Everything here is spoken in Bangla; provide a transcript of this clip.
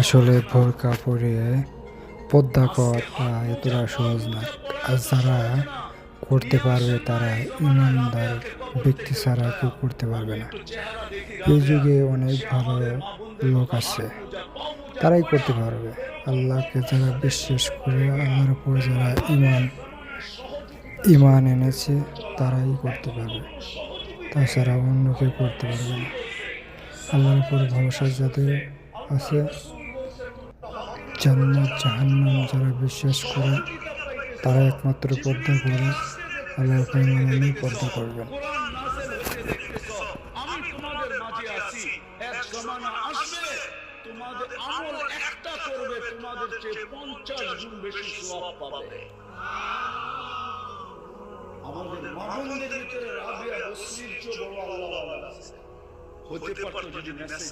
আসলে বোরকা পরে পর্দা করা এতটা সহজ না। আর যারা করতে পারবে তারা ইমানদার ব্যক্তি ছাড়া কেউ করতে পারবে না। এই যুগে অনেক ভালো লোক আছে, তারাই করতে পারবে। আল্লাহকে যারা বিশ্বাস করে, আল্লাহর উপর যারা ইমান এনেছে, তারাই করতে পারবে, তাছাড়া অন্য কেউ করতে পারবে না। আল্লাহর উপর ভরসা যাদের আছে, জান্নাত জাহান্নাম যারা বিশ্বাস করে, তারা একমাত্র পর্দা করে আল্লাহর উপর ইমান পর্দা করবেন। আমি তোমাদের মাঝে আছি, এক জামানা আসবে তোমাদের আমল একটা করবে, তোমাদের চেয়ে 50 গুণ বেশি সওয়াব পাবে। আমাদের মামুনদের ভিতরে রাবিয়া বসরির চেয়ে বড় আল্লাহ হতে পারতো যদি মেসেজ